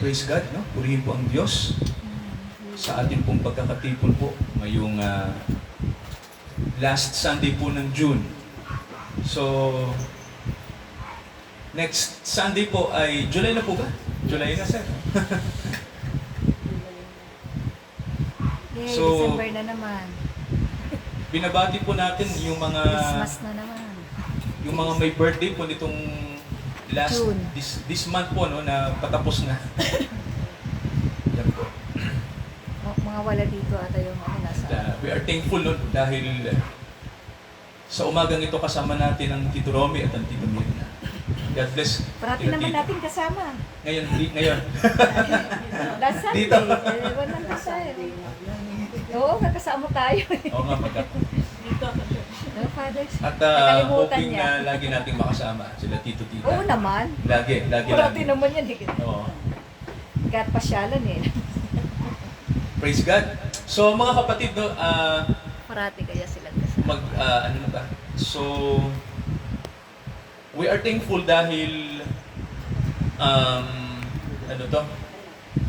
Praise God, no? Purihin po ang Diyos sa ating pong pagkakatipon po ngayong last Sunday po ng June. So, next Sunday po ay July na po ba? July na, sir. Yay, So, December na naman. Binabati po natin yung mga Christmas na naman. yung mga may birthday po nitong last June. this month po, no, na patapos na. Yan po. Mga wala dito ata yung nasa. We are thankful, no, dahil sa umagang ito kasama natin ang Tito Romy at ang Tito Mirna. God bless. Parati naman natin kasama. Ngayon. Last Sunday. Dito. Walang kasaya. Oo, kasama tayo. Oo nga, pagka. No, Father's. At Nakalimutan hoping niya. na lagi nating makasama sila Tito Tita. Oo naman. Lagi. Parati naman yan. Oo. Kahit pasyalan eh. Praise God. So mga kapatid, no, Parati kaya silang kasama. ano na ba? So, we are thankful dahil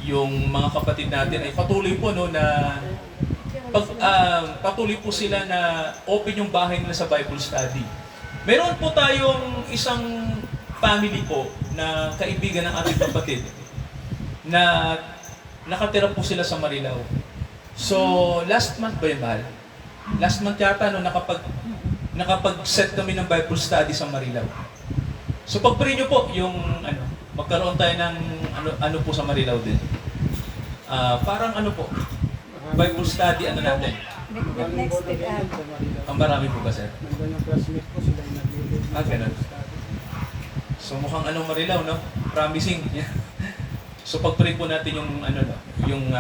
yung mga kapatid natin ay patuloy po, no, na patuloy po sila na open yung bahay nila sa Bible study. Meron po tayong isang family po na kaibigan ng ating kapatid na nakatira po sila sa Marilao. So, last month ba yun, Mahal? Last month yata, no, nakapag-set kami ng Bible study sa Marilao. So, pag-pray nyo po yung, magkaroon tayo ng, ano po sa Marilao din. Parang po, Bible study, natin. Next week. Ang marami po ba, sir? Nandun yung classmate ko, sila yung naglilid. Ganun. So, mukhang Marilao, no? Promising. So, pag-pray po natin yung, yung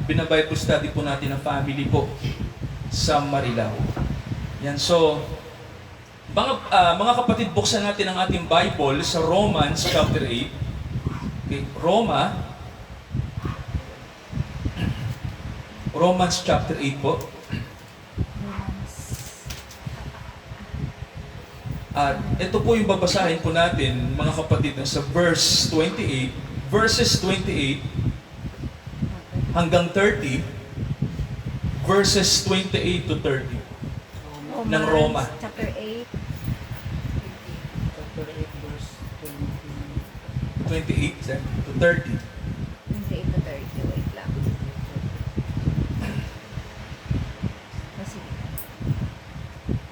binabible study po natin ng family po sa Marilao. Yan, so, mga kapatid, buksan natin ang ating Bible sa Romans chapter 8. Okay, Romans chapter 8 po. At ito po yung babasahin po natin, mga kapatid, sa verses 28 hanggang 30, verses 28 to 30 ng Roma. Chapter 8. Chapter 8, verse 28 to 30. 28 to 30. Wait lang. Kasi,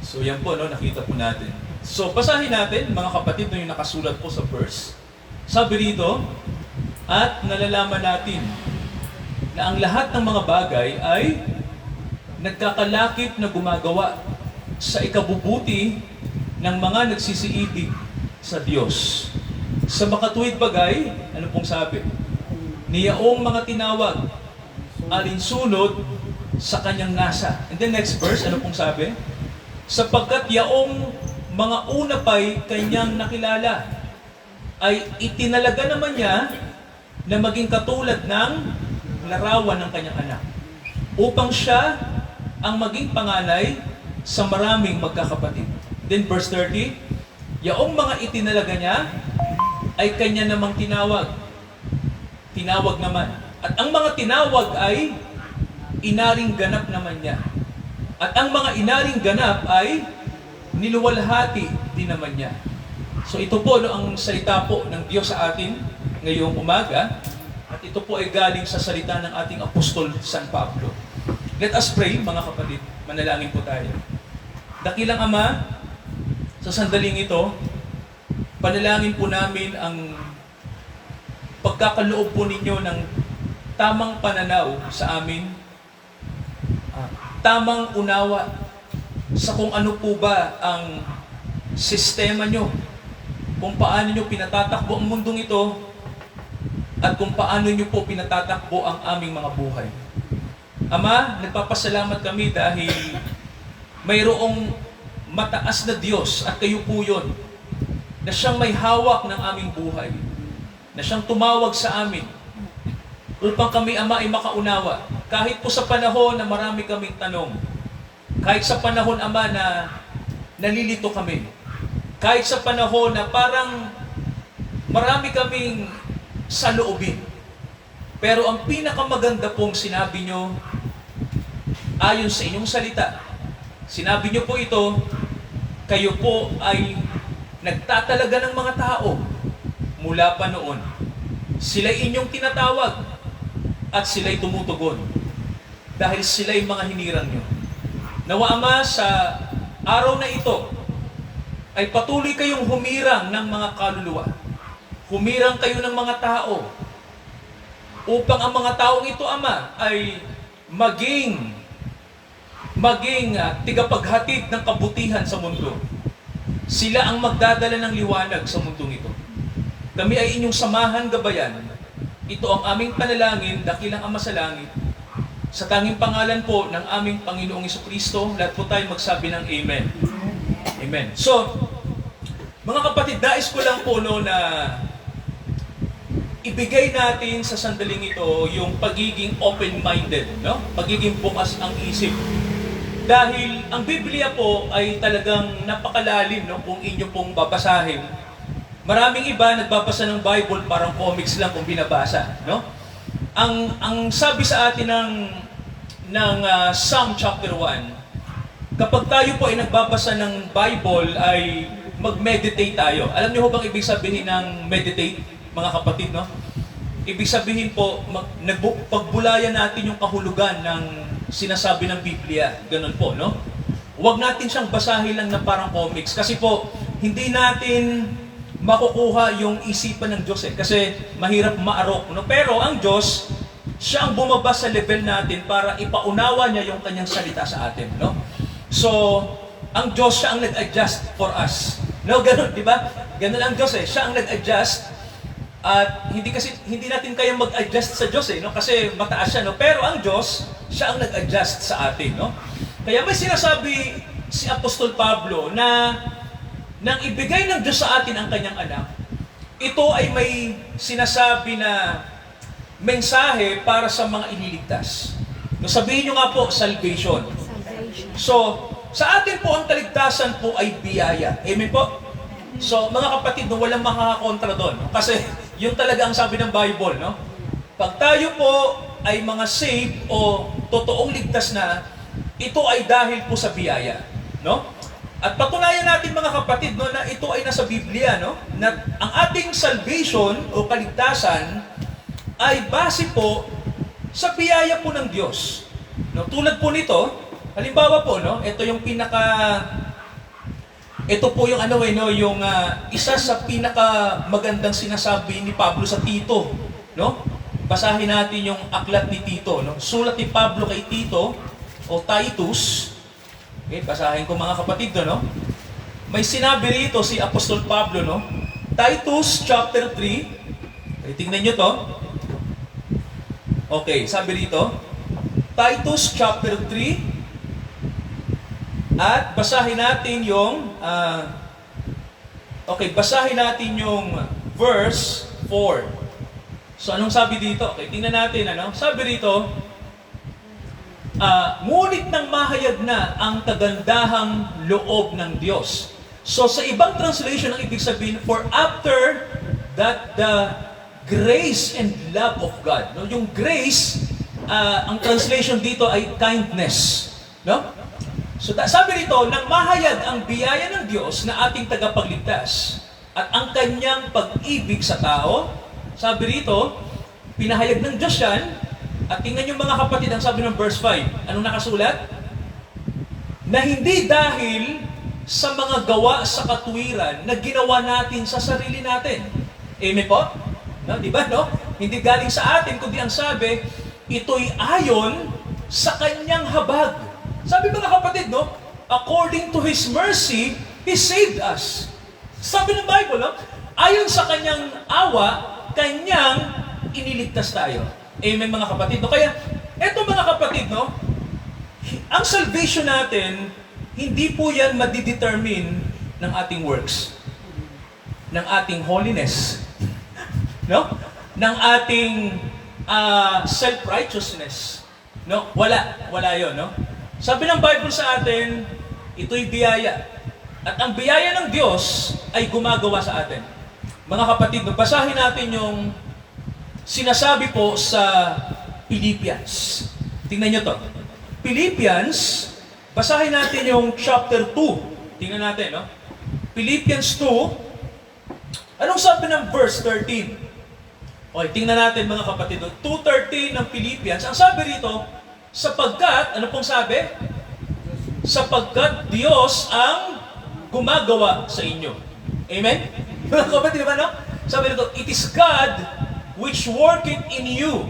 So yan po, no, nakita po natin. So basahin natin, mga kapatid, no, yung nakasulat po sa verse. Sabi rito, at nalalaman natin na ang lahat ng mga bagay ay nagkakalakip na gumagawa sa ikabubuti ng mga nagsisiibig sa Diyos. Sa makatuwid bagay, ano pong sabi? Niyaong mga tinawag, alinsunod sa kanyang nasa. And then next verse, ano pong sabi? Sapagkat yaong mga una pa'y kanyang nakilala, ay itinalaga naman niya na maging katulad ng larawan ng kanyang anak, upang siya ang maging panganay sa maraming magkakapatid. Then verse 30, yaong mga itinalaga niya ay kanya namang tinawag. Tinawag naman. At ang mga tinawag ay inaring ganap naman niya. At ang mga inaring ganap ay niluwalhati din naman niya. So ito po, no, ang salita po ng Diyos sa atin ngayong umaga. At ito po ay galing sa salita ng ating Apostol San Pablo. Let us pray, mga kapatid. Manalangin po tayo. Dakilang Ama, sa sandaling ito, panalangin po namin ang pagkakaloob po ninyo ng tamang pananaw sa amin, tamang unawa sa kung ano po ba ang sistema nyo, kung paano nyo pinatatakbo ang mundong ito, at kung paano nyo po pinatatakbo ang aming mga buhay. Ama, nagpapasalamat kami dahil mayroong mataas na Diyos at kayo po yun, na siyang may hawak ng aming buhay, na siyang tumawag sa amin upang kami, Ama, ay makaunawa. Kahit po sa panahon na marami kaming tanong, kahit sa panahon, Ama, na nalilito kami, kahit sa panahon na parang marami kaming saloobin, pero ang pinakamaganda pong sinabi nyo, ayon sa inyong salita, sinabi nyo po ito, kayo po ay nagtatalaga ng mga tao mula pa noon. Sila'y inyong tinatawag at sila'y tumutugon dahil sila'y mga hinirang nyo. Nawa, Ama, sa araw na ito ay patuloy kayong humirang ng mga kaluluwa. Humirang kayo ng mga tao upang ang mga taong ito, Ama, ay maging tigapaghatid ng kabutihan sa mundo. Sila ang magdadala ng liwanag sa mundong ito. Kami ay inyong samahan, gabayan. Ito ang aming panalangin, dakilang Ama sa langit. Sa tanging pangalan po ng aming Panginoong Jesucristo, lahat po tayo magsabi ng Amen. Amen. So, mga kapatid, nais ko lang po na ibigay natin sa sandaling ito yung pagiging open-minded, no? Pagiging bukas ang isip. Dahil ang Biblia po ay talagang napakalalim, no? Kung inyo pong babasahin. Maraming iba nagbabasa ng Bible parang comics lang kung binabasa, no? Ang sabi sa atin ng Psalm chapter 1, kapag tayo po ay nagbabasa ng Bible ay mag-meditate tayo. Alam niyo ho bang ibig sabihin ng meditate, mga kapatid, no? Ibig sabihin po, pagbulayan natin yung kahulugan ng sinasabi ng Biblia. Ganun po, no? Huwag natin siyang basahin lang na parang comics. Kasi po, hindi natin makukuha yung isipan ng Diyos eh. Kasi mahirap maarok, no? Pero ang Diyos, siya ang bumaba sa level natin para ipaunawa niya yung kanyang salita sa atin, no? So, ang Diyos, siya ang nag-adjust for us. No, ganun, di ba? Ganun ang Diyos eh. Siya ang nag-adjust. At hindi natin kayang mag-adjust sa Diyos eh, no? Kasi mataas siya, no? Pero ang Diyos, siya ang nag-adjust sa atin, no? Kaya may sinasabi si Apostol Pablo na nang ibigay ng Diyos sa atin ang kanyang anak, ito ay may sinasabi na mensahe para sa mga iniligtas. No, sabihin nyo nga po, salvation. So, sa atin po ang kaligtasan po ay biyaya. Amen po? So, mga kapatid, no, walang makakakontra doon. No? Kasi, yun talaga ang sabi ng Bible, no? Pag tayo po ay mga saved o totoong ligtas na, ito ay dahil po sa biyaya, no? At patunayan natin, mga kapatid, no, na ito ay nasa Biblia, no? Na ang ating salvation o kaligtasan ay base po sa biyaya po ng Diyos. No? Tulad po nito, halimbawa po, no, ito po yung yung isa sa magandang sinasabi ni Pablo sa Tito, no? Basahin natin yung aklat ni Tito, no? Sulat ni Pablo kay Tito o Titus. Okay, basahin ko, mga kapatid, no? May sinabi rito si Apostol Pablo, no? Titus chapter 3. Okay, tingnan niyo to. Okay, sabi rito, Titus chapter 3. At basahin natin yung basahin natin yung verse 4. So anong sabi dito? Okay, tingnan natin, ano? Sabi rito, ngunit nang mahayag na ang kagandahang loob ng Diyos. So sa ibang translation, ang ibig sabihin, for after that the grace and love of God. No? Yung grace, ang translation dito ay kindness. No? So sabi rito, nang mahayag ang biyaya ng Diyos na ating tagapagligtas at ang kanyang pag-ibig sa tao, sabi rito, pinahayag ng Diyos yan. At tingnan yung mga kapatid, ang sabi ng verse 5. Anong nakasulat? Na hindi dahil sa mga gawa sa katuwiran na ginawa natin sa sarili natin. Amen po? No, di ba, no? Hindi galing sa atin, kundi ang sabi, ito'y ayon sa kanyang habag. Sabi, mga kapatid, no? According to His mercy, He saved us. Sabi ng Bible, no? Ayon sa kanyang awa, kanyang iniligtas tayo. Amen, mga kapatid. No? Kaya, eto mga kapatid, no? Ang salvation natin, hindi po yan madidetermine ng ating works, ng ating holiness, no? Ng ating self-righteousness. No? Wala yon, no? Sabi ng Bible sa atin, ito'y biyaya. At ang biyaya ng Diyos ay gumagawa sa atin. Mga kapatid, basahin natin yung sinasabi po sa Philippians. Tingnan nyo to. Philippians, basahin natin yung chapter 2. Tingnan natin, no? Philippians 2. Anong sabi ng verse 13? Okay, tingnan natin mga kapatid. 2:13 ng Philippians. Ang sabi rito, sapagkat, ano pong sabi? Sapagkat Diyos ang gumagawa sa inyo. Amen? Mga kapatid, diba, no? Sabi rito, it is God which worketh in you.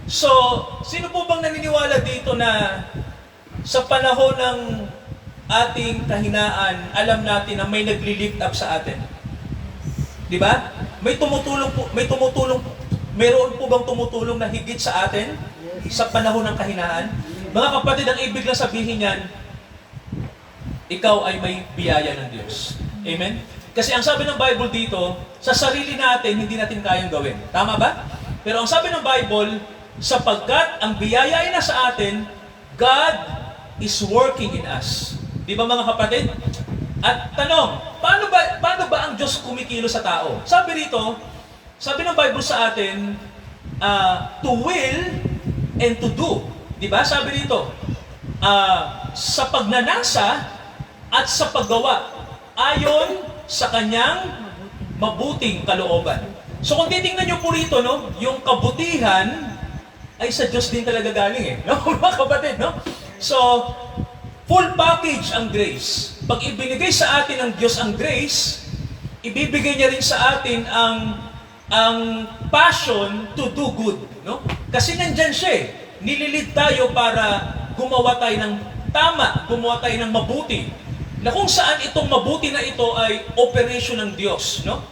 So, sino po bang naniniwala dito na sa panahon ng ating kahinaan, alam natin na may nagli-lift up sa atin? Di ba? Mayroon po bang tumutulong na higit sa atin sa panahon ng kahinaan? Mga kapatid, ang ibig lang sabihin niyan, ikaw ay may biyaya ng Diyos. Amen? Kasi ang sabi ng Bible dito, sa sarili natin, hindi natin kayang gawin. Tama ba? Pero ang sabi ng Bible, sapagkat ang biyaya ay nasa atin, God is working in us. Di ba mga kapatid? At tanong, paano ba ang Diyos kumikilo sa tao? Sabi rito, sabi ng Bible sa atin, to will and to do. Di ba? Sabi rito, sa pagnanasa at sa paggawa, ayon sa kanyang mabuting kalooban. So kung titingnan nyo po rito, no, yung kabutihan ay sa Diyos din talaga galing eh. No? Mga kapatid, no? So, full package ang grace. Pag ibinigay sa atin ng Diyos ang grace, ibibigay niya rin sa atin ang passion to do good. No? Kasi nandyan siya eh. Nililid tayo para gumawa tayo ng tama, gumawa tayo ng mabuti. Na kung saan itong mabuti na ito ay operation ng Diyos, no?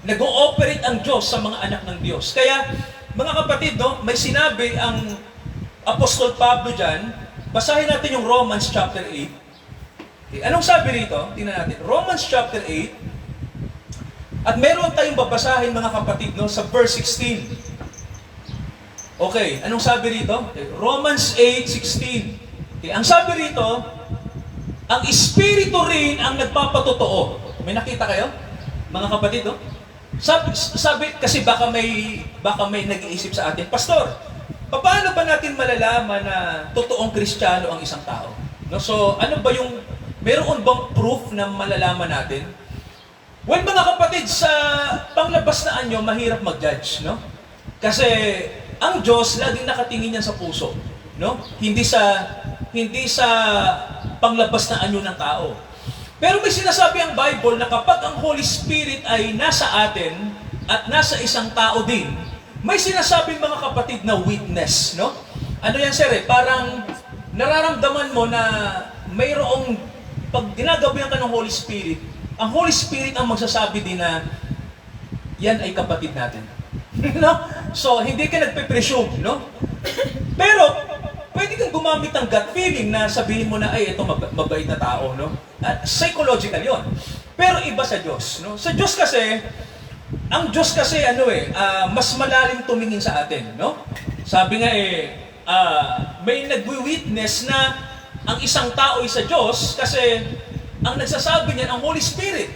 Nag-ooperate ang Diyos sa mga anak ng Diyos. Kaya, mga kapatid, no, may sinabi ang Apostol Pablo dyan, basahin natin yung Romans chapter 8. Okay, anong sabi rito? Tingnan natin. Romans chapter 8. At meron tayong babasahin, mga kapatid, no, sa verse 16. Okay, anong sabi rito? Okay, Romans 8:16. Okay, ang sabi rito, ang Espiritu rin ang nagpapatotoo. May nakita kayo? Mga kapatid, no? Sabi kasi baka may nag-iisip sa atin, Pastor, paano ba natin malalaman na totoong Kristiyano ang isang tao? No? So, ano ba meron bang proof na malalaman natin? Well, mga kapatid, sa panglabas na anyo, mahirap mag-judge, no? Kasi ang Diyos laging nakatingin yan sa puso, no? Hindi sa panglabas na anyo ng tao. Pero may sinasabi ang Bible na kapag ang Holy Spirit ay nasa atin at nasa isang tao din, may sinasabi mga kapatid na witness, no? Ano yan, sir? Parang nararamdaman mo na mayroong pag ginagawa ka ng Holy Spirit, ang Holy Spirit ang magsasabi din na yan ay kapatid natin. No? So, hindi ka nagpe-presume, no? Pero, pwede kang gumamit ng gut feeling na sabihin mo na, ay, ito mabait na tao, no? Psychological yon. Pero iba sa Diyos, no? Sa Diyos kasi, ang Diyos kasi, mas malalim tumingin sa atin, no? Sabi nga may nagwi-witness na ang isang tao ay sa Diyos kasi ang nagsasabi niyan ang Holy Spirit.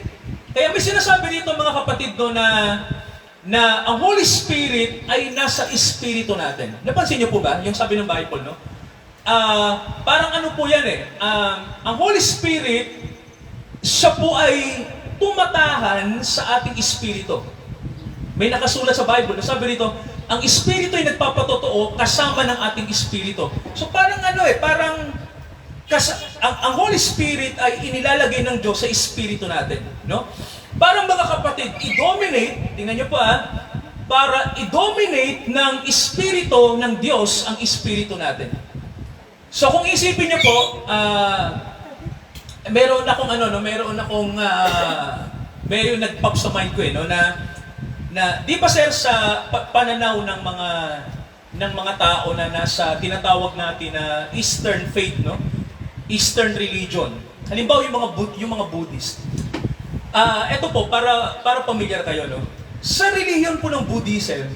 Kaya may sinasabi dito mga kapatid no, na ang Holy Spirit ay nasa Espiritu natin. Napansin niyo po ba yung sabi ng Bible, no? Parang ano po yan ang Holy Spirit, siya po ay tumatahan sa ating espiritu. May nakasulat sa Bible, sabi rito, ang espiritu ay nagpapatotoo kasama ng ating espiritu. So parang parang ang Holy Spirit ay inilalagay ng Diyos sa espiritu natin, no? Parang mga kapatid, i-dominate, tingnan niyo po para i-dominate ng espiritu ng Diyos ang espiritu natin. So kung isipin niyo po, meron nag-pop sa mind ko na di ba sir sa pananaw ng mga tao na nasa tinatawag natin na Eastern faith, no? Eastern religion. Halimbawa yung mga Buddhist. Ito po para pamilyar kayo, no? Sa relihiyon po ng Buddhism,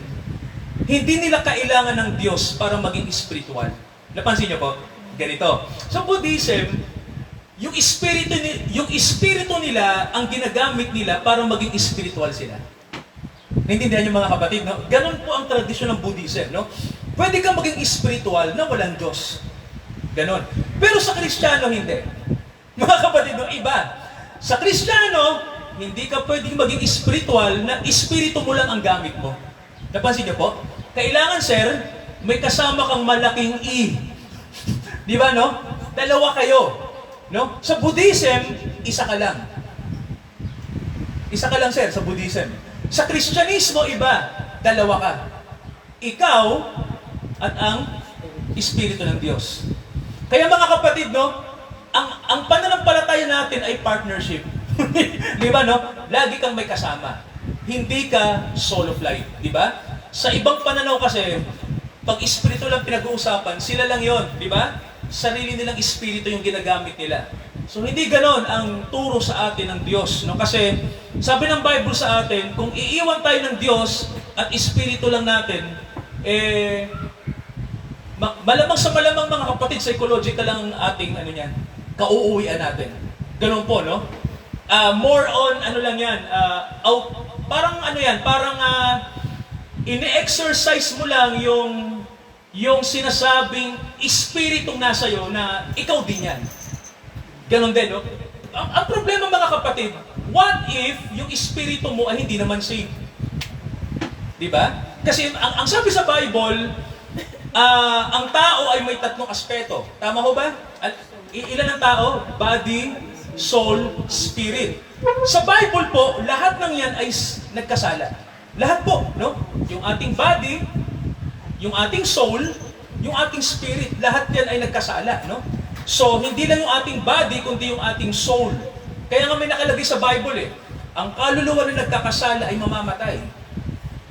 hindi nila kailangan ng Diyos para maging spiritual. Napansin niyo po? Ganito. Sa Buddhism, yung espiritu nila ang ginagamit nila para maging spiritual sila. Naintindihan niyo mga kapatid, no? Ganun po ang tradisyon ng Buddhism, no? Pwede kang maging spiritual na walang Diyos. Ganon. Pero sa Kristiyano, hindi. Mga kapatid, no? Iba. Sa Kristiyano, hindi ka pwedeng maging spiritual na espiritu mo lang ang gamit mo. Napansin niyo po? Kailangan, sir, may kasama kang malaking E. Di ba, no? Dalawa kayo. No? Sa Buddhism, isa ka lang. Isa ka lang, sir, sa Buddhism. Sa Kristyanismo, iba. Dalawa ka. Ikaw at ang Espiritu ng Diyos. Kaya mga kapatid, no? Ang pananampalataya natin ay partnership. Di ba, no? Lagi kang may kasama. Hindi ka solo flight. Di ba? Sa ibang pananaw kasi, pag espiritu lang pinag-uusapan, sila lang yon, di ba? Sarili nilang espiritu yung ginagamit nila. So hindi ganon ang turo sa atin ng Diyos, no? Kasi sabi ng Bible sa atin, kung iiwan tayo ng Diyos at espiritu lang natin, malamang sa malamang mga kapatid, psychological lang ang ating kauuwian natin. Ganon po, no? More on lang yan, parang ini-exercise mo lang yung sinasabing espiritong nasa iyo na ikaw din yan. Ganon din, no? Ang problema mga kapatid, what if yung espiritu mo ay hindi naman saved? Di ba? Kasi ang sabi sa Bible, ang tao ay may tatlong aspeto. Tama ho ba? Ilan ang tao? Body, soul, spirit. Sa Bible po, lahat ng yan ay nagkasala. Lahat po, no? Yung ating body, yung ating soul, yung ating spirit, lahat yan ay nagkasala, no? So, hindi lang yung ating body, kundi yung ating soul. Kaya nga may nakalagay sa Bible ang kaluluwa na nagkakasala ay mamamatay.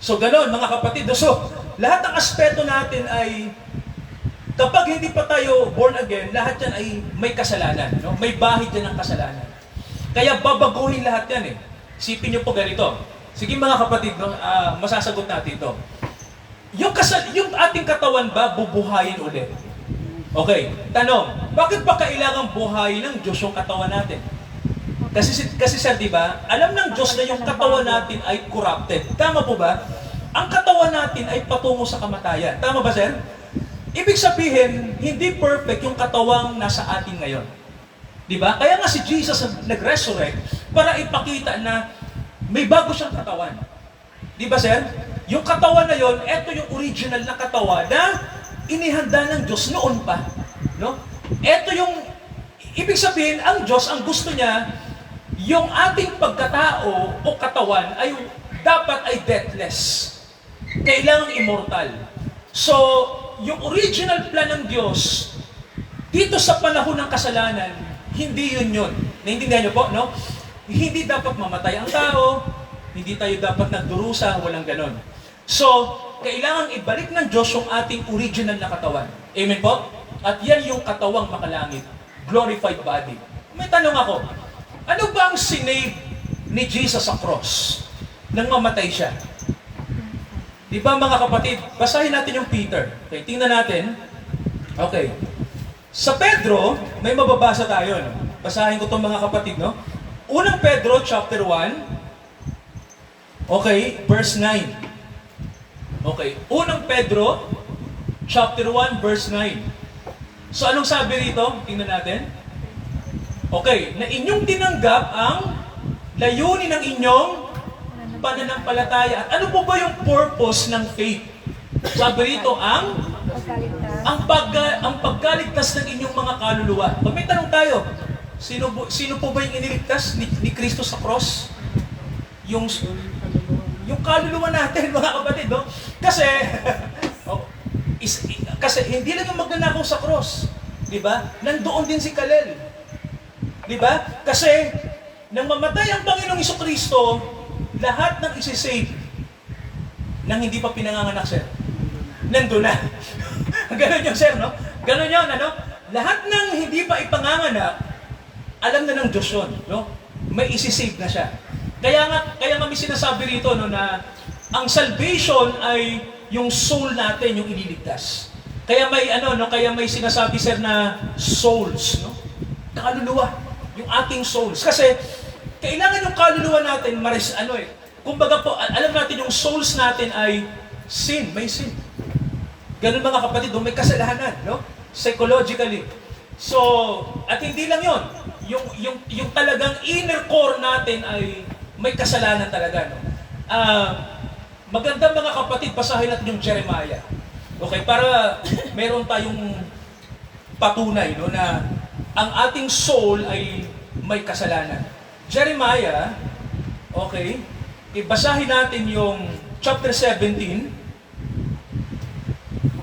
So, ganon, mga kapatid. So, lahat ng aspeto natin ay, kapag hindi pa tayo born again, lahat yan ay may kasalanan, no? May bahid yan ng kasalanan. Kaya babaguhin lahat yan Isipin niyo po ganito. Sige mga kapatid, no? Masasagot natin ito. Yung ating katawan ba, bubuhayin ulit? Okay, tanong, bakit ba kailangan buhayin ng Diyos yung katawan natin? Kasi sir, di ba, alam ng Diyos na yung katawan natin ay corrupted. Tama po ba? Ang katawan natin ay patungo sa kamatayan. Tama ba, sir? Ibig sabihin, hindi perfect yung katawang nasa atin ngayon. Di ba? Kaya nga si Jesus nag-resurrect para ipakita na may bago siyang katawan. Di ba, sir? Yung katawan na yon, eto yung original na katawan na inihanda ng Diyos noon pa. No? Eto yung, ibig sabihin, ang Diyos, ang gusto niya, yung ating pagkatao o katawan ay dapat ay deathless. Kailangan immortal. So, yung original plan ng Diyos, dito sa panahon ng kasalanan, hindi yun. Naintindihan niyo po, no? Hindi dapat mamatay ang tao, hindi tayo dapat nagdurusa, walang ganon. So, kailangan ibalik ng Diyos yung ating original na katawan. Amen po? At yan yung katawang makalangit. Glorified body. May tanong ako, ano ba ang sinave ni Jesus sa cross nang mamatay siya? Di ba mga kapatid, basahin natin yung Peter. Okay, tingnan natin. Okay. Sa Pedro, may mababasa tayo. No? Basahin ko itong mga kapatid, no? Unang Pedro, chapter 1. Okay, verse 9. Okay, unang Pedro, chapter 1, verse 9. So, anong sabi rito? Tingnan natin. Okay, na inyong tinanggap ang layunin ng inyong pananampalataya. At ano po ba yung purpose ng faith? Sabi rito, ang pagkaligtas ng inyong mga kaluluwa. Pag may tanong tayo, sino po ba yung iniligtas ni Kristo sa cross? Yung kaluluwa natin, mga kapatid, no? Kasi, kasi hindi lang yung magnanakaw sa cross. Di ba? Nandoon din si Kalel. Di ba? Kasi, nang mamatay ang Panginoong Jesucristo, lahat ng isisave nang hindi pa pinanganganak, sir. Nandun na. Ganon yun, sir, no? Ganon yun, ano? Lahat ng hindi pa ipanganganak, alam na ng Diyos yun, no? May isisave na siya. Kaya nga may sinasabi rito, no, na ang salvation ay yung soul natin, yung ililigtas. Kaya may sinasabi, sir, na souls, no? Kaluluwa, yung ating souls. Kasi, kailangan yung kaluluwa natin, kumbaga po, alam natin yung souls natin ay sin, may sin. Ganun mga kapatid, may kasalanan, no? Psychologically. So, at hindi lang yon, yung talagang inner core natin ay may kasalanan talaga, no? Maganda mga kapatid, basahin natin yung Jeremiah. Okay, para meron tayong patunay, no, na ang ating soul ay may kasalanan. Jeremiah, okay, ibasahin natin yung chapter 17.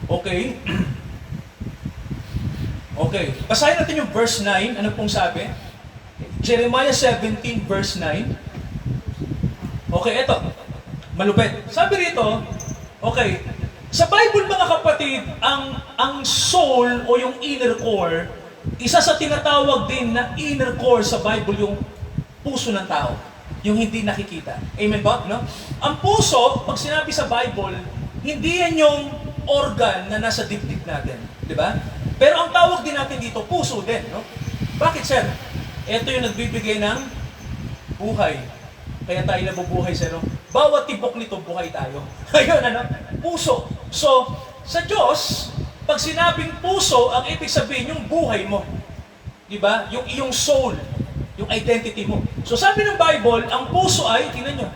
Okay. Okay, basahin natin yung verse 9. Ano pong sabi? Jeremiah 17 verse 9. Okay, eto. Malupit. Sabi rito, okay, sa Bible mga kapatid, ang soul o yung inner core, isa sa tinatawag din na inner core sa Bible yung puso ng tao, yung hindi nakikita. Amen ba? No? Ang puso, pag sinabi sa Bible, hindi yan yung organ na nasa dibdib natin, di ba? Pero ang tawag din natin dito, puso din, no? Bakit, sir? Ito yung nagbibigay ng buhay. Kaya tayo nabubuhay, sir, no? Bawat tibok nito, buhay tayo. Ayun, ano? Puso. So, sa Diyos, pag sinabing puso, ang ibig sabihin yung buhay mo. Di ba? Yung iyong soul, yung identity mo. So, sabi ng Bible, ang puso ay, tingnan nyo.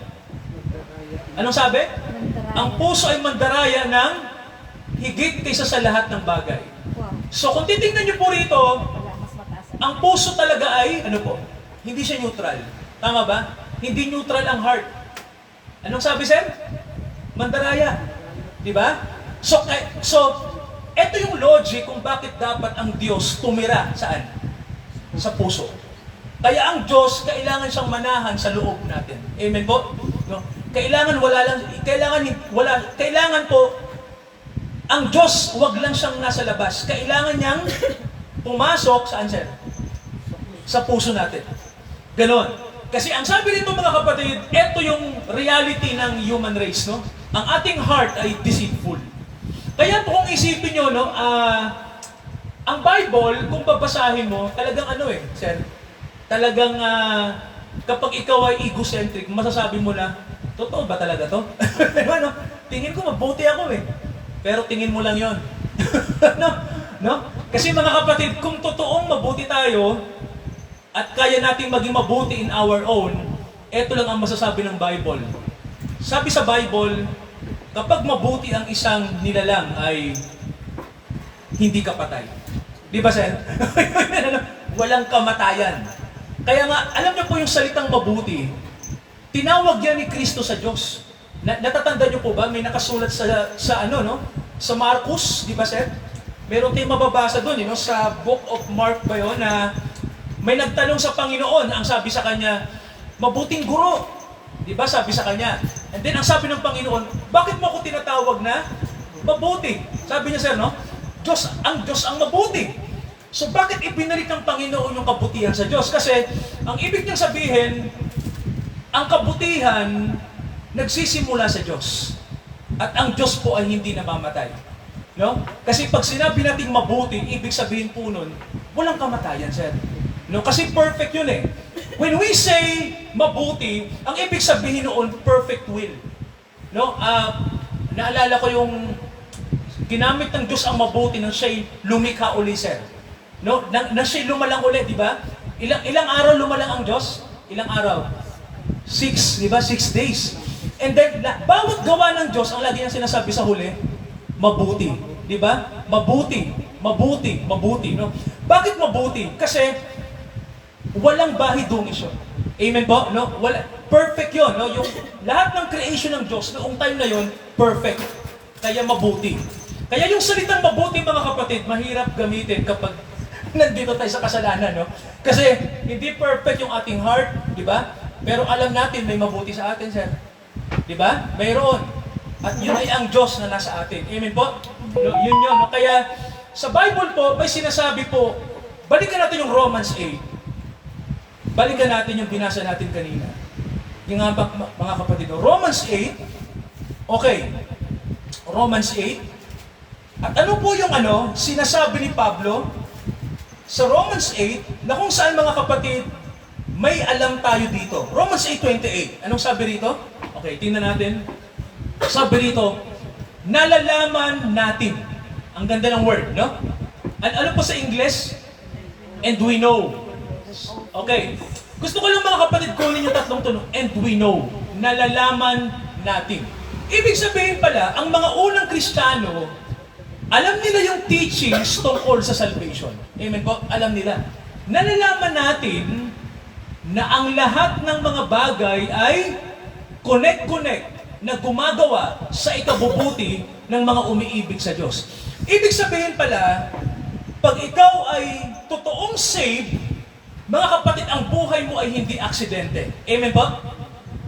Anong sabi? Mandaraya. Ang puso ay mandaraya ng higit kaysa sa lahat ng bagay. Wow. So, kung titingnan nyo po rito, Wala, mas mataas. ang puso talaga ay, ano po, hindi siya neutral. Tama ba? Hindi neutral ang heart. Anong sabi, sir? Mandaraya. Di ba? So, eto yung logic kung bakit dapat ang Diyos tumira saan? Sa puso. Kaya ang Diyos, kailangan siyang manahan sa loob natin. Amen po? No? Kailangan po, ang Diyos, wag lang siyang nasa labas. Kailangan niyang pumasok, saan, sir? Sa puso natin. Ganon. Kasi ang sabi nito mga kapatid, ito yung reality ng human race, no? Ang ating heart ay deceitful. Kaya po kung isipin nyo, no, ang Bible, kung babasahin mo, talagang sir, talagang kapag ikaw ay egocentric, masasabi mo na, totoo ba talaga to? Ano? Tingin ko mabuti ako eh. Pero tingin mo lang yon. No? Kasi mga kapatid, kung totoong mabuti tayo, at kaya nating maging mabuti in our own, eto lang ang masasabi ng Bible. Sabi sa Bible, kapag mabuti ang isang nilalang ay hindi ka patay. Di ba, sir? Walang kamatayan. Kaya nga, alam niyo po yung salitang mabuti, tinawag yan ni Kristo sa Diyos. Natatanda niyo po ba? May nakasulat sa Marcos, di ba, sir? Meron tayong mababasa doon, sa Book of Mark ba yun, na may nagtanong sa Panginoon, ang sabi sa kanya, mabuting guro. Di ba? Sabi sa kanya. And then, ang sabi ng Panginoon, bakit mo ako tinatawag na mabuti? Sabi niya, sir, no? Diyos ang mabuti. So, bakit ibinalik ng Panginoon yung kabutihan sa Diyos? Kasi, ang ibig niyang sabihin, ang kabutihan, nagsisimula sa Diyos. At ang Diyos po ay hindi namamatay. No? Kasi pag sinabi natin mabuti, ibig sabihin po nun, walang kamatayan, sir. No, kasi perfect yun eh. When we say mabuti, ang ibig sabihin noon, perfect will. No? Naalala ko yung ginamit ng Diyos ang mabuti nang siya'y lumikha uli, sir. No? Nang siya'y lumalang uli, di ba? Ilang araw lumalang ang Diyos? Ilang araw? 6, di ba? 6 days. And then, bawat gawa ng Diyos, ang lagi niyang sinasabi sa huli, mabuti. Di ba? Mabuti. Mabuti. Mabuti. No? Bakit mabuti? Kasi, walang bahidungis yun. Amen po? No? Perfect yun. No? Yung lahat ng creation ng Diyos, noong time na yun, perfect. Kaya mabuti. Kaya yung salitang mabuti, mga kapatid, mahirap gamitin kapag nandito tayo sa kasalanan, no? Kasi hindi perfect yung ating heart, di ba? Pero alam natin may mabuti sa atin, sir. Di ba? Mayroon. At yun ay ang Diyos na nasa atin. Amen po? No, yun yun. No? Kaya sa Bible po, may sinasabi po, balikan natin yung Romans 8. Balikan natin yung binasa natin kanina. Yung nga mga kapatid, no? Romans 8. Okay. Romans 8. At ano po yung sinasabi ni Pablo sa Romans 8 na kung saan mga kapatid, may alam tayo dito. Romans 8:28. Anong sabi rito? Okay, tingnan natin. Sabi rito, nalalaman natin. Ang ganda ng word, no? Ano po sa English? And we know. Okay. Gusto ko lang mga kapatid kunin yung tatlong tunog. And we know. Nalalaman natin. Ibig sabihin pala, ang mga unang Kristiyano, alam nila yung teachings tungkol sa salvation. Amen po? Alam nila. Nalalaman natin na ang lahat ng mga bagay ay connect na gumagawa sa ikabubuti ng mga umiibig sa Diyos. Ibig sabihin pala, pag ikaw ay totoong saved, mga kapatid, ang buhay mo ay hindi aksidente. Amen po?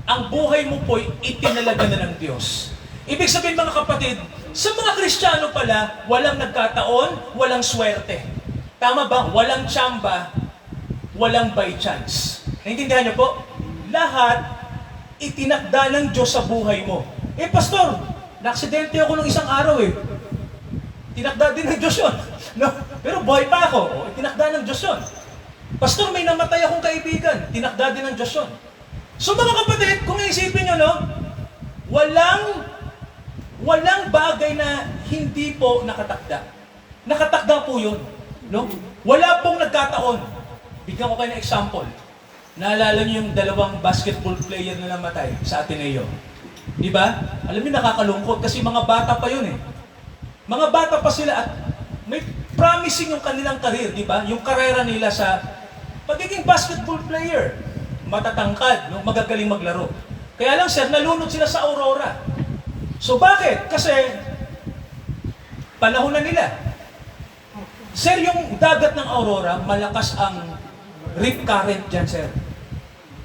Ang buhay mo po ay itinalaga na ng Diyos. Ibig sabihin mga kapatid, sa mga Kristiyano pala, walang nagkataon, walang swerte. Tama ba? Walang tsamba, walang by chance. Naintindihan niyo po? Lahat itinakda ng Diyos sa buhay mo. Pastor, na-aksidente ako nung isang araw Tinakda din ng Diyos yun. No? Pero buhay pa ako. Tinakda ng Diyos yun. Pastor, may namatay akong kaibigan. Tinakda din ng Diyos yun. So mga kapatid, kung isipin nyo, no? Walang bagay na hindi po nakatakda. Nakatakda po yun. No? Wala pong nagkataon. Bigyan ko kayo ng example. Naalala niyo yung dalawang basketball player na namatay sa Ateneo. Di ba? Alam niyo, nakakalungkot kasi mga bata pa yun Mga bata pa sila at may promising yung kanilang career, di ba? Yung karera nila sa pagiging basketball player. Matatangkad, no? Magagaling maglaro. Kaya lang sir, nalunod sila sa Aurora. So bakit? Kasi panahon na nila. Sir, yung dagat ng Aurora, malakas ang rip current dyan, sir.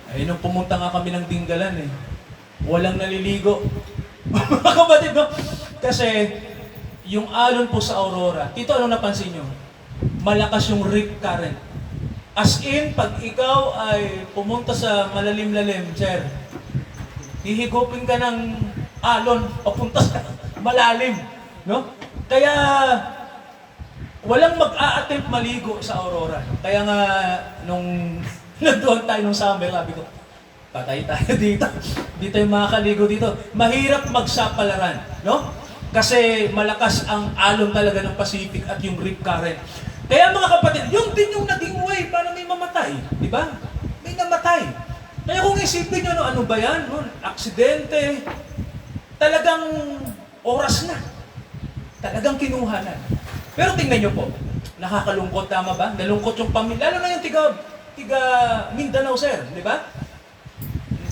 Ay, nung pumunta nga kami ng Dinggalan walang naliligo. Mga kapatid, no? Kasi yung alon po sa Aurora, Tito, ano napansin nyo? Malakas yung rip current. As in, pag ikaw ay pumunta sa malalim-lalim, sir, hihigupin ka ng alon papunta sa malalim. No? Kaya, walang mag-a-attempt maligo sa Aurora. Kaya nga, nung nandoon tayo nung summer, sabi ko, patay tayo dito. Di tayo makakaligo dito. Mahirap magsapalaran. No? Kasi malakas ang alon talaga ng Pacific at yung rip current. Kaya mga kapatid, yun din yung naging way para may mamatay. Di ba? May namatay. Kaya kung isipin nyo, ano ba yan? No? Aksidente. Talagang oras na. Talagang kinuhanan. Pero tingnan nyo po, nakakalungkot, tama ba? Nalungkot yung pamilya. Lalo na yung tiga Mindanao, sir. Di ba?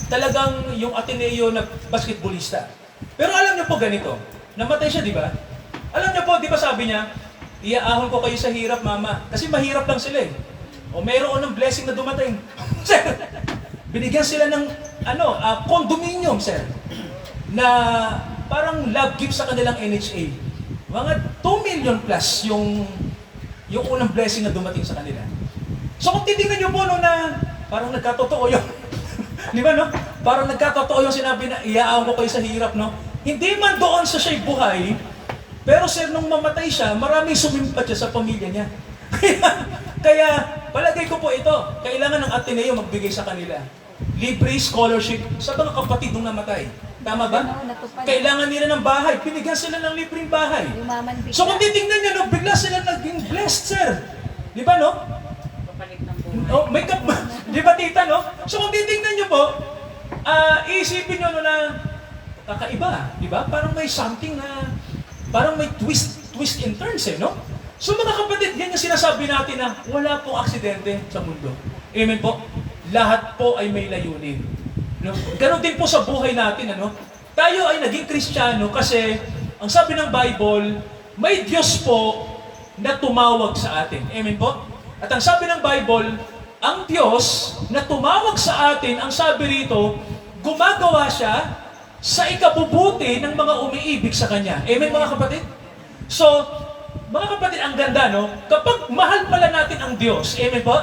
Talagang yung Ateneo na basketballista. Pero alam nyo po ganito, namatay siya, di ba? Alam niyo po, di ba sabi niya, iaahon ko kayo sa hirap, mama. Kasi mahirap lang sila O mayroon ng blessing na dumating. Sir, binigyan sila ng condominium, sir. Na parang love gift sa kanilang NHA. Mga 2 million plus yung unang blessing na dumating sa kanila. So kung titingnan niyo po na parang nagkatotoo yun. Di ba, no? Parang nagkatotoo yung sinabi na iaahon ko kayo sa hirap, no? Hindi man doon sa siya'y buhay, pero sir, nung mamatay siya, maraming sumimpat siya sa pamilya niya. Kaya, palagay ko po ito, kailangan ng Ateneo magbigay sa kanila. Libre scholarship sa mga kapatid nung namatay. Tama ba? Kailangan nila ng bahay, binigyan sila ng libreng bahay. So kung titingnan niyo, no, bigla sila naging blessed, sir. Di ba, no? Di ba, tita, no? So kung titingnan niyo po, iisipin niyo na kakaiba, di ba? Parang may something na, parang may twist and turns no? So mga kapatid, yan yung sinasabi natin na wala pong aksidente sa mundo. Amen po? Lahat po ay may layunin. No? Ganon din po sa buhay natin, Tayo ay naging Kristiyano kasi, ang sabi ng Bible, may Diyos po na tumawag sa atin. Amen po? At ang sabi ng Bible, ang Diyos na tumawag sa atin, ang sabi rito, gumagawa siya sa ikabubuti ng mga umiibig sa Kanya. Amen mga kapatid? So, mga kapatid, ang ganda, no? Kapag mahal pala natin ang Diyos, amen po?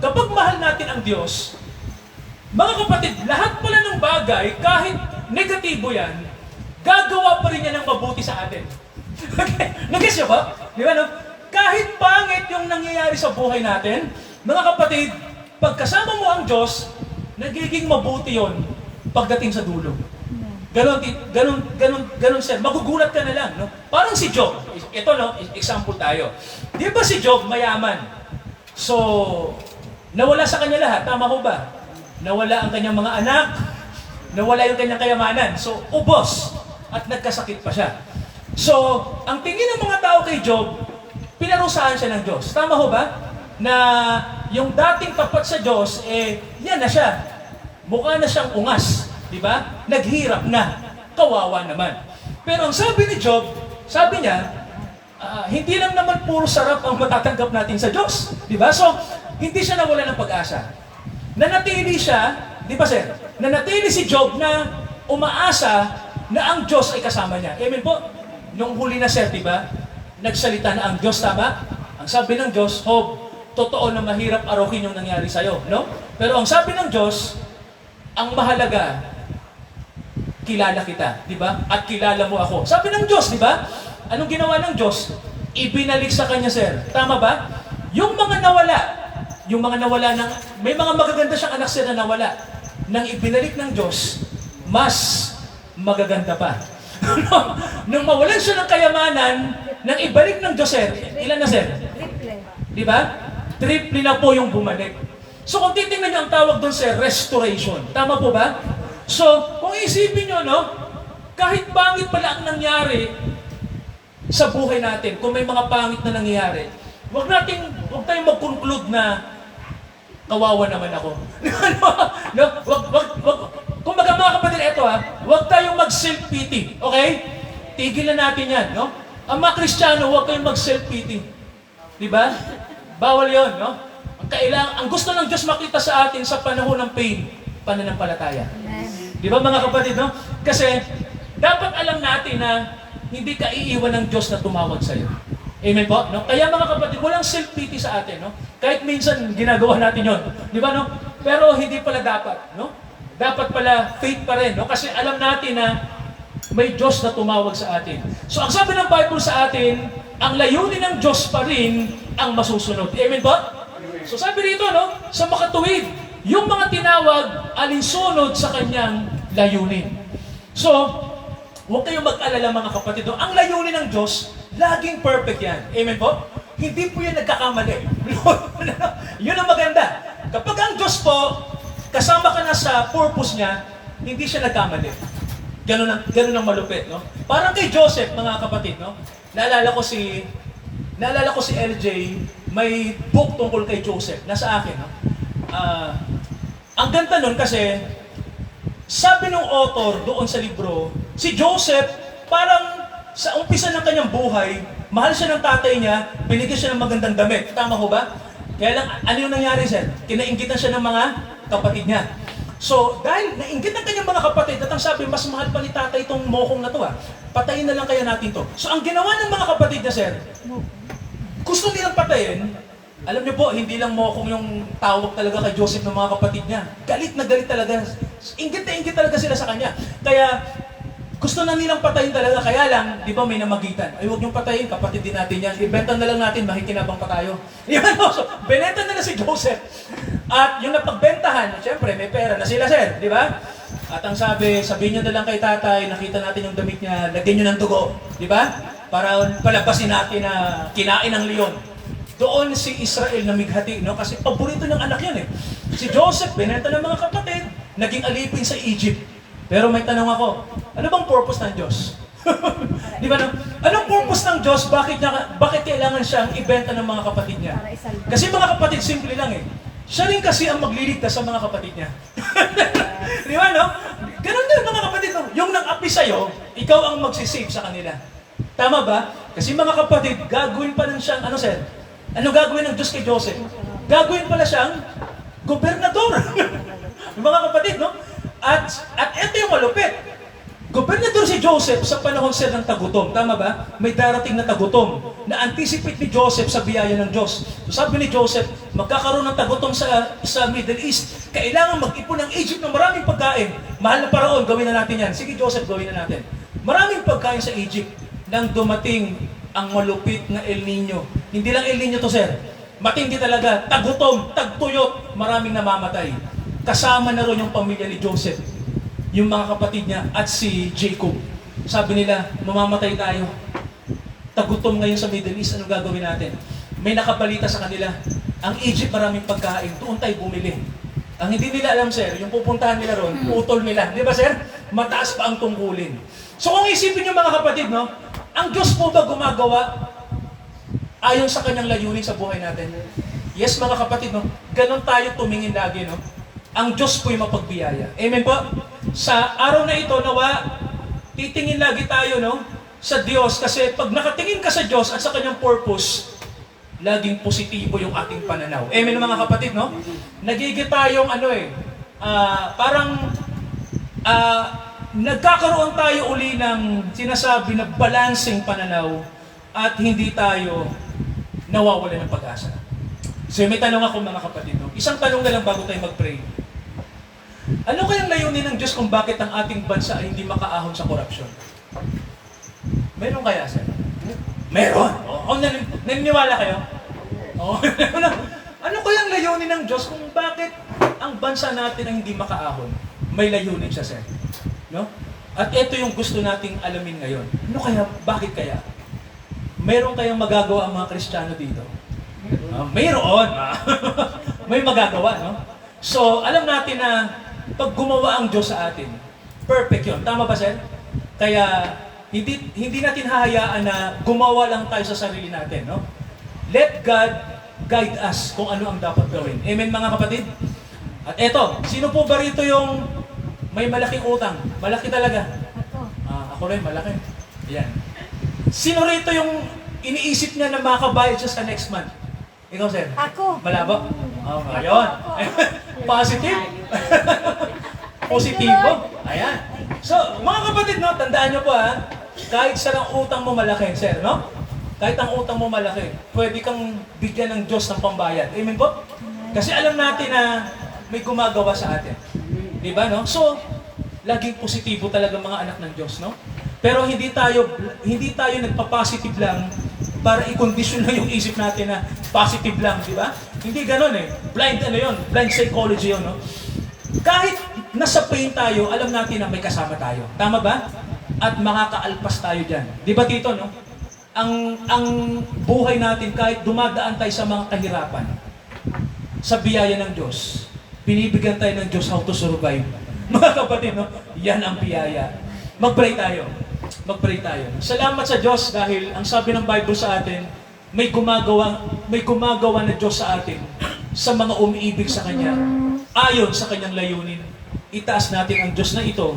Kapag mahal natin ang Diyos, mga kapatid, lahat pala ng bagay, kahit negatibo yan, gagawa pa rin yan ng mabuti sa atin. Nag-guess niyo ba? Di ba, no? Kahit pangit yung nangyayari sa buhay natin, mga kapatid, pagkasama mo ang Diyos, nagiging mabuti yon pagdating sa dulo. Ganon, sir. Magugulat ka na lang, no? Parang si Job. Ito, no? Example tayo. Di ba si Job mayaman? So, nawala sa kanya lahat. Tama ko ba? Nawala ang kanyang mga anak. Nawala yung kanyang kayamanan. So, ubos. At nagkasakit pa siya. So, ang tingin ng mga tao kay Job, pinarusahan siya ng Diyos. Tama ho ba? Na yung dating tapat sa Diyos, yan na siya. Mukha na siyang ungas. Diba? Naghirap na. Kawawa naman. Pero ang sabi ni Job, sabi niya, hindi lang naman puro sarap ang matatanggap natin sa Diyos. Diba? So, hindi siya nawala ng pag-asa. Nanatili siya, di ba sir? Nanatili si Job na umaasa na ang Diyos ay kasama niya. Amen po? Nung huli na sir, diba? Nagsalita na ang Diyos, tama? Ang sabi ng Diyos, Job, totoo na mahirap arokin yung nangyari sa'yo. No? Pero ang sabi ng Diyos, ang mahalaga, kilala kita, di ba? At kilala mo ako. Sabi ng Diyos, di ba? Anong ginawa ng Diyos? Ibinalik sa kanya, sir. Tama ba? Yung mga nawala ng, may mga magaganda siyang anak sir na nawala. Nang ibinalik ng Diyos, mas magaganda pa. Nung mawalan siya ng kayamanan, nang ibalik ng Diyos, sir, ilan na, sir? Triple. Di ba? Triple na po yung bumalik. So kung titingnan niyo ang tawag doon, sir, restoration. Tama po ba? So, kung isipin nyo, no, kahit pangit pala ang nangyari sa buhay natin, kung may mga pangit na nangyayari, huwag tayong mag-conclude na kawawa naman ako. No? Kung mga kapatid, ito huwag tayong mag-self-pity. Okay? Tigilan natin yan, no? Ang mga Kristiyano, huwag kayong mag-self-pity. Diba? Bawal yon, no? Ang gusto ng Diyos makita sa atin sa panahon ng pain, pananampalataya. Di ba mga kapatid, no? Kasi dapat alam natin na hindi ka iiwan ng Diyos na tumawag sa iyo. Amen po? No? Kaya mga kapatid, walang self-pity sa atin, no? Kahit minsan ginagawa natin yon, di ba, no? Pero hindi pala dapat, no? Dapat pala faith pa rin, no? Kasi alam natin na may Diyos na tumawag sa atin. So ang sabi ng Bible sa atin, ang layunin ng Diyos pa rin ang masusunod. Amen po? So sabi rito, no? Sa makatuwid, yung mga tinawag alinsunod sa kanyang layunin. So, huwag kayong mag-alala mga kapatid. Ang layunin ng Diyos, laging perfect yan. Amen po? Hindi po yan nagkakamali. Yun ang maganda. Kapag ang Diyos po, kasama ka na sa purpose niya, hindi siya nagkamali. Ganun ang malupit, no? Parang kay Joseph, mga kapatid, no? Naalala ko si LJ, may book tungkol kay Joseph. Nasa akin, no? Ang ganda nun kasi, sabi ng author doon sa libro, si Joseph, parang sa umpisa ng kanyang buhay, mahal siya ng tatay niya, binigyan siya ng magandang damit. Tama ko ba? Kaya lang, ano yung nangyari, sir? Kinainggitan siya ng mga kapatid niya. So, dahil nainggit ng kanyang mga kapatid, at ang sabi, mas mahal pa ni tatay itong mokong na to, patayin na lang kaya natin to. So, ang ginawa ng mga kapatid niya, sir, gusto nilang patayin. Alam niyo po, hindi lang mokong yung tawag talaga kay Joseph ng mga kapatid niya. Galit na galit talaga. Inggit na inggit talaga sila sa kanya. Kaya, gusto na nilang patayin talaga. Kaya lang, di ba may namagitan? Ay, huwag niyong patayin, kapatid din natin yan. Ibenta na lang natin, makikinabang pa tayo. Yan o, so, benenta na si Joseph. At yung napagbentahan, siyempre, may pera na sila, sir. Di ba? At ang sabihin niyo na lang kay tatay, nakita natin yung damit niya, lagyan niyo ng dugo. Di ba? Para palabasin natin na kinain ng leon. Doon si Israel namighati, no? Kasi paborito ng anak yan, Si Joseph, binenta ng mga kapatid, naging alipin sa Egypt. Pero may tanong ako, ano bang purpose ng Diyos? Di ba, no? Anong purpose ng Diyos? Bakit kailangan siyang ibenta ng mga kapatid niya? Kasi mga kapatid, simple lang, Siya rin kasi ang magliligtas sa mga kapatid niya. Di ba, no? Ganun din mga kapatid, no? Yung nang-api sa'yo, ikaw ang magsisave sa kanila. Tama ba? Kasi mga kapatid, gagawin pa rin siyang, sir? Ano gagawin ng Diyos kay Joseph? gagawin pala siyang gobernador. Mga kapatid, no? At ito yung malupit. Gobernador si Joseph sa panahon sir ng tagutom. Tama ba? May darating na tagutom na anticipate ni Joseph sa biyaya ng Diyos. So sabi ni Joseph, magkakaroon ng tagutom sa Middle East. Kailangan mag-ipon ng Egypt ng maraming pagkain. Mahal na paraon, gawin na natin yan. Sige Joseph, gawin na natin. Maraming pagkain sa Egypt nang dumating ang malupit na El Nino. Hindi lang El Nino to sir. Matindi talaga. Tagutom, tagtuyot, maraming namamatay. Kasama na ron yung pamilya ni Joseph, yung mga kapatid niya at si Jacob. Sabi nila, mamamatay tayo. Tagutom ngayon sa Middle East, anong gagawin natin? May nakabalita sa kanila, ang Egypt maraming pagkain, doon tayo bumili. Ang hindi nila alam sir, yung pupuntahan nila ron, utol nila. Di ba sir? Mataas pa ang tungkulin. So kung isipin niyo mga kapatid, no? Ang Diyos po ba gumagawa ayon sa kanyang layunin sa buhay natin? Yes mga kapatid, no? Ganon tayo tumingin lagi, no? Ang Diyos po'y mapagbiyaya. Amen po? Sa araw na ito, nawa, titingin lagi tayo, no? Sa Diyos. Kasi pag nakatingin ka sa Diyos at sa kanyang purpose, laging positibo yung ating pananaw. Amen mga kapatid, no? Nagigit tayong, nagkakaroon tayo uli ng sinasabi na balancing pananaw at hindi tayo nawawala ng pag-asa. So may tanong ako mga kapatid, no? Isang tanong na lang bago tayo mag-pray. Ano kayang layunin ng Diyos kung bakit ang ating bansa ay hindi makaahon sa korupsyon? Meron kaya, sir? Meron! O, naniniwala kayo? O, ano kayang layunin ng Diyos kung bakit ang bansa natin ay hindi makaahon? May layunin siya, sir. No? At ito yung gusto nating alamin ngayon. Ano kaya? Bakit kaya? Meron kayang magagawa ang mga Kristiyano dito? Mayroon! May magagawa, no? So, alam natin na pag gumawa ang Diyos sa atin, perfect yun. Tama ba, sir? Kaya, hindi natin hahayaan na gumawa lang tayo sa sarili natin, no? Let God guide us kung ano ang dapat gawin. Amen, mga kapatid? At eto, sino po ba rito yung may malaking utang? Malaki talaga. Ako rin, malaki. Yan. Sino rito yung iniisip niya na makabayad siya sa next month? Ikaw, sir? Ako. Malabo? Ayun. Positive. Positibo. Ayan. So, mga kapatid, no, tandaan nyo po kahit sa ang utang mo malaki, sir, no? Kahit ang utang mo malaki, pwede kang bigyan ng Diyos ng pambayad. Amen po? Kasi alam natin na may gumagawa sa atin. Diba, no? So, laging positibo talaga mga anak ng Diyos, no? Pero hindi tayo nagpa-positive lang para i-condition na yung isip natin na positive lang, di ba? Hindi ganoon eh. Blind psychology yun, no? Kahit nasa pain tayo, alam natin na may kasama tayo. Tama ba? At makakaalpas tayo dyan. Di ba, Tito, no? Ang buhay natin, kahit dumadaan tayo sa mga kahirapan, sa biyaya ng Diyos, binibigyan tayo ng Diyos how to survive. Mga kapatid, no? Yan ang biyaya. Mag-pray tayo. Mag-pray tayo. Salamat sa Diyos dahil ang sabi ng Bible sa atin, may gumagawa na Diyos sa atin sa mga umiibig sa Kanya ayon sa Kanyang layunin. Itaas natin ang Diyos na ito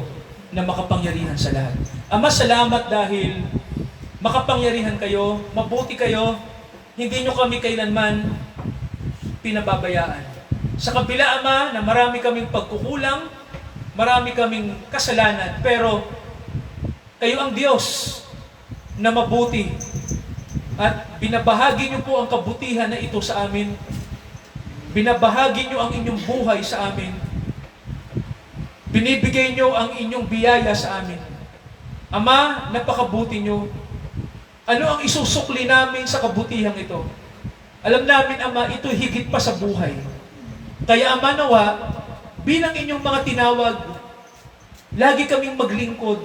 na makapangyarihan sa lahat. Ama, salamat dahil makapangyarihan kayo, mabuti kayo, hindi nyo kami kailanman pinababayaan. Sa kabila, Ama, na marami kaming pagkukulang, marami kaming kasalanan, pero kayo ang Diyos na mabuti at binabahagi niyo po ang kabutihan na ito sa amin. Binabahagi niyo ang inyong buhay sa amin. Binibigay niyo ang inyong biyaya sa amin. Ama, napakabuti niyo. Ano ang isusukli namin sa kabutihan ito? Alam namin, Ama, ito higit pa sa buhay. Kaya, Ama, nawa, bilang inyong mga tinawag, lagi kaming maglingkod,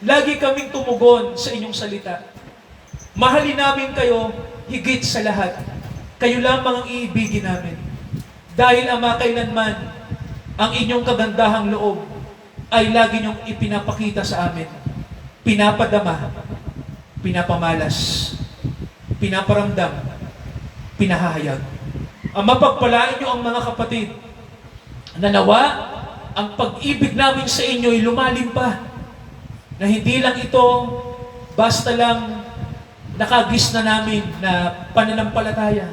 lagi kaming tumugon sa inyong salita. Mahalin namin kayo higit sa lahat. Kayo lamang ang iibigin namin. Dahil, Ama, kailanman ang inyong kagandahang loob ay lagi niyong ipinapakita sa amin. Pinapadama, pinapamalas, pinaparamdam, pinahahayag. Ama, pagpalain niyo ang mga kapatid na nawa ang pag-ibig namin sa inyo ay lumalim pa. Na hindi lang ito basta lang nakagis na namin na pananampalataya.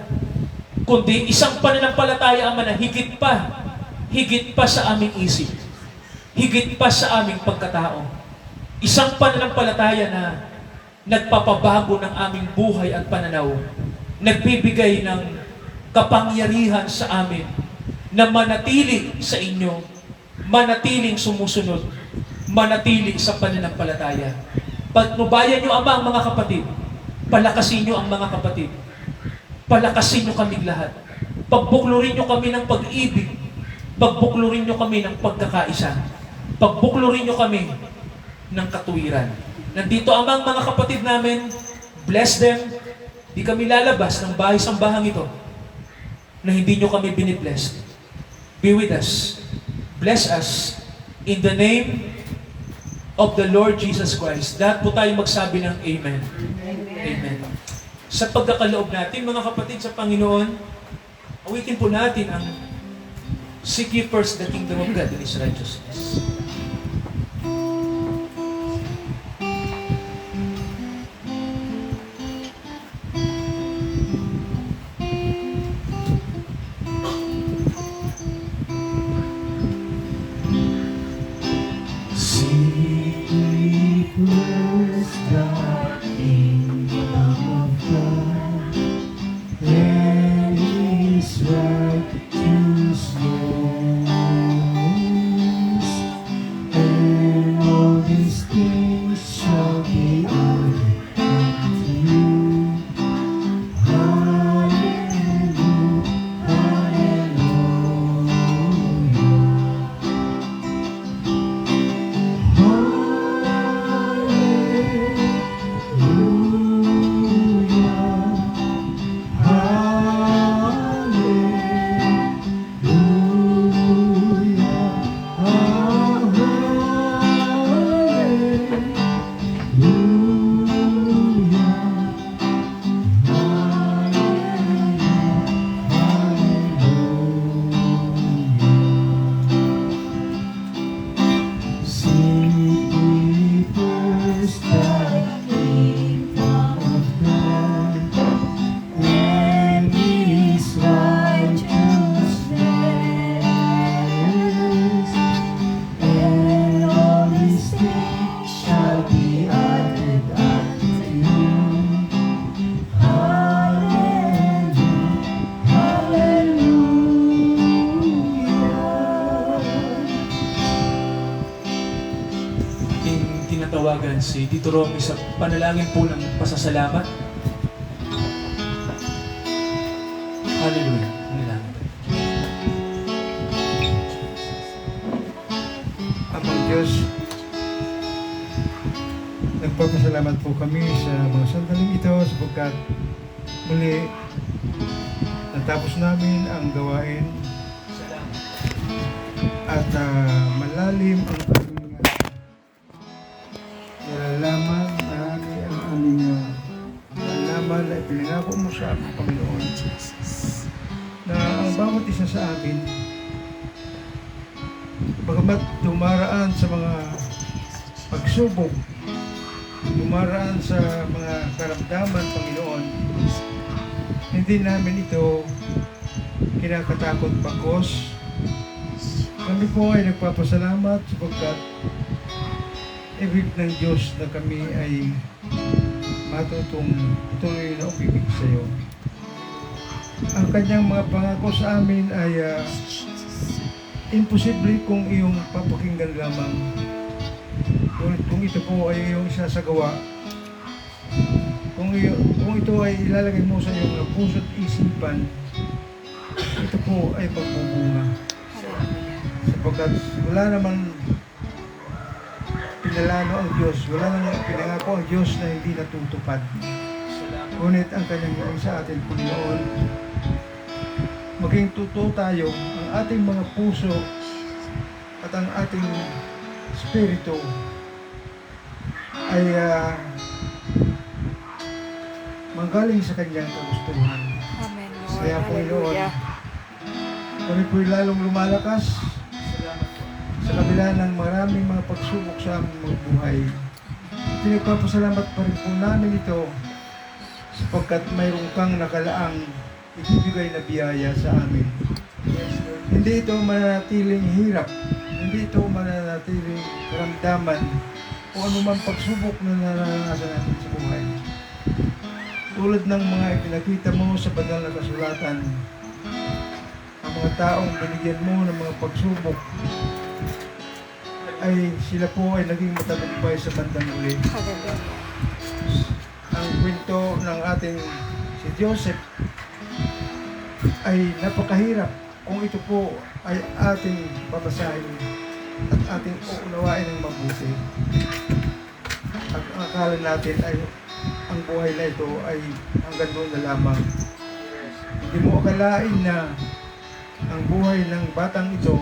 kundi isang pananampalataya, Ama, na higit pa sa aming isip, higit pa sa aming pagkatao. Isang pananampalataya na nagpapabago ng aming buhay at pananaw, nagbibigay ng kapangyarihan sa amin na manatili sa inyo, manatiling sumusunod, manatili sa pananampalataya. Patnubayan nyo, Ama, ang mga kapatid. Palakasin nyo ang mga kapatid. Palakasin nyo kaming lahat. Pagbuklurin nyo kami ng pag-ibig. Pagbuklurin nyo kami ng pagkakaisa. Pagbuklurin nyo kami ng katuwiran. Nandito, Ama, ang mga kapatid namin. Bless them. Di kami lalabas ng bahay-sambahang ito na hindi nyo kami binibless. Be with us. Bless us. In the name of the Lord Jesus Christ. Lahat po tayo magsabi ng Amen. Amen. Sa pagkakaloob natin, mga kapatid sa Panginoon, awitin po natin ang Seek ye first the kingdom of God and His righteousness. Tinatawagan si Tito Romy sa panalangin po ng pasasalamat. Hallelujah. Panalangin. Amang Diyos, nagpapasalamat po kami sa mga sandaling ito sapagkat muli natapos namin ang gawain Salamat. at malalim ang aming nalalaman, marami ang aming nalalaman na ipinangako mo sa aming Panginoon na ang bawat isa sa amin bagamat dumaraan sa mga pagsubok, dumaraan sa mga karamdaman, Panginoon, hindi namin ito kinakatakot bagos. Kami po ay nagpapasalamat sapagkat ibig ng Diyos na kami ay matutong tuloy na umibig sa iyo. Ang kanyang mga pangako sa amin ay imposible kung iyong papakinggan lamang. Kung ito po ay iyong isasagawa, kung ito ay ilalagay mo sa iyong mga puso at isipan, ito po ay magbubunga. Sapagkat wala namang pinalano ang Diyos, wala namang pinangako ang Diyos na hindi natutupad. Ngunit ang kanyang gawin sa atin, Panginoon, maging totoo tayo, ang ating mga puso at ang ating spirito ay manggaling sa kanyang kagustuhan. Amen, Lord. Kaya, Panginoon, Hallelujah. kami po'y lalong lumalakas Salamat po. sa kabila ng maraming mga pagsubok sa aming mga buhay. Pinagpapasalamat pa rin po namin ito sapagkat mayroon kang nakalaang ibibigay na biyaya sa amin. Hindi ito mananatiling hirap, hindi ito mananatiling karamdaman o anumang pagsubok na naranasan natin sa buhay. Tulad ng mga ipinakita mo sa banal na kasulatan, ang mga taong binigyan mo ng mga pagsubok ay sila po ay naging matagumpay sa bandang uli. Hallelujah. Ang kwento ng ating si Joseph ay napakahirap kung ito po ay ating babasahin at ating uunawain ng mabuti. At ang akala natin ay ang buhay na ito ay hanggang doon na lamang. Hindi mo akalain na ang buhay ng batang ito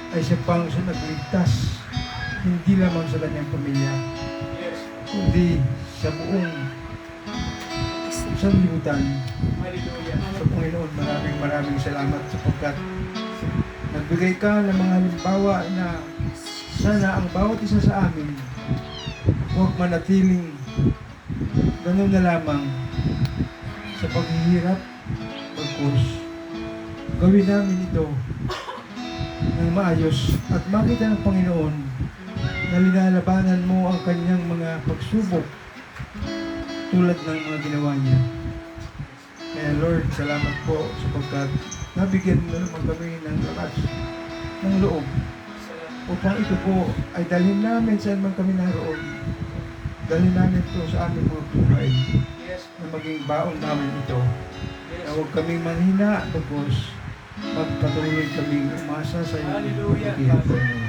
ay siya pang siya nagligtas, hindi lamang sa kanyang pamilya, kundi sa buong sanlibutan. Sa Panginoon, maraming salamat sapagkat nagbigay ka ng mga halimbawa na sana ang bawat isa sa amin huwag manatiling ganun na lamang sa paghihirap, pagkurs. Gawin namin ito ng maayos at makita ng Panginoon na linalabanan mo ang kanyang mga pagsubok tulad ng mga ginawa niya. Kaya Lord, salamat po sapagkat nabigyan mo naman kami ng lakas ng loob upang ito po ay dalhin namin saan man kami naroon. Dalhin namin ito sa aming mga buhay na maging baon namin ito. Na huwag kaming manghina, tapos magpatuloy kaming umasa sa iyong pagkikihan, Panginoon.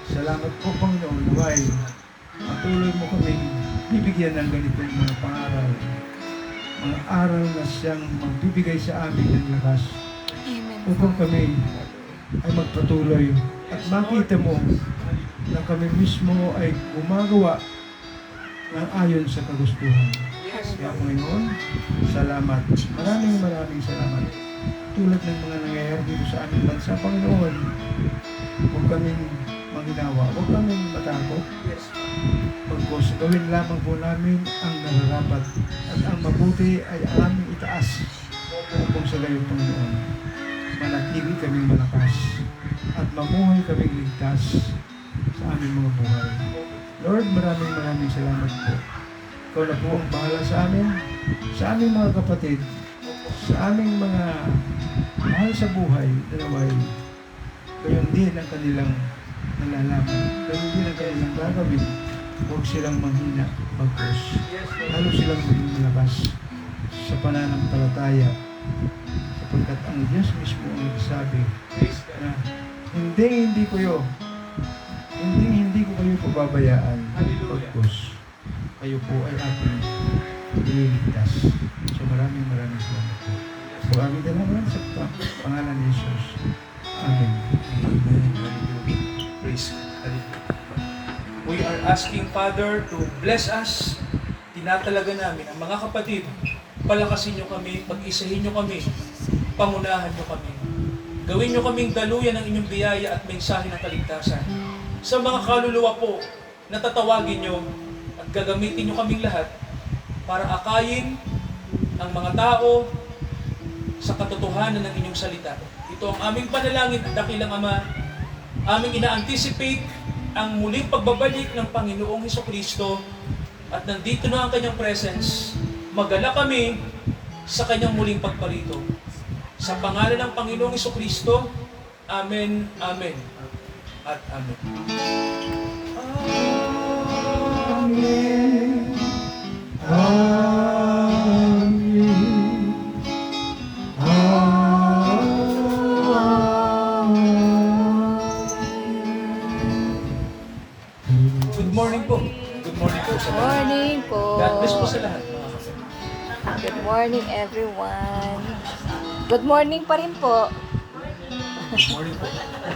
Salamat po, Panginoon, naway patuloy mo kaming bibigyan ng ganitong mga pangaral. Mga aral na siyang magbibigay sa amin ng lakas Amen. upang kami ay magpatuloy at makita mo na kami mismo ay gumagawa ng ayon sa kagustuhan. Kaya Panginoon, salamat. Maraming salamat. Tulad ng mga nangyayari dito sa aming bansa, Panginoon, huwag kaming manghinawa, huwag kaming matakot. Pagkos, gawin lamang po namin ang nararapat at ang mabuti ay aming itaas upang sa gayon, Panginoon, manatili kaming malakas at mamuhay kaming ligtas sa aming mga buhay. Lord, maraming salamat po. Ikaw na po ang bahala sa amin, sa aming mga kapatid, sa aming mga mahal sa buhay, dalaway, gayon din ang kanilang nalalaman, gayon din ang kanilang gagawin. Huwag silang manghina, bagkus. Lalo silang maging malakas sa pananampalataya, sapagkat ang Diyos mismo ang nagsabi na hindi ko kayo pababayaan, bagkus kayo po ay ating ililigtas. So maraming salamat po. So aming dalaman sa pangalan ni Jesus. Amen. Amen. Hallelujah. Praise God. Hallelujah. We are asking Father to bless us. Tinatalaga namin ang mga kapatid. Palakasin niyo kami, pag-isahin niyo kami, pangunahan niyo kami. Gawin niyo kaming daluyan ng inyong biyaya at mensahe ng kaligtasan. Sa mga kaluluwa po, natatawagin niyo at gagamitin niyo kaming lahat para akayin ang mga tao sa katotohanan ng inyong salita. Ito ang aming panalangin at dakilang Ama. Aming ina-anticipate ang muling pagbabalik ng Panginoong Hesukristo at nandito na ang kanyang presence. Magala kami sa kanyang muling pagparito. Sa pangalan ng Panginoong Hesukristo, Amen, Amen, at Amen. Amen. Amen. Good morning po. Good morning po sa lahat. Morning po. God bless po sa lahat, mga kapatid. Good morning, everyone. Good morning pa rin po. Good morning po.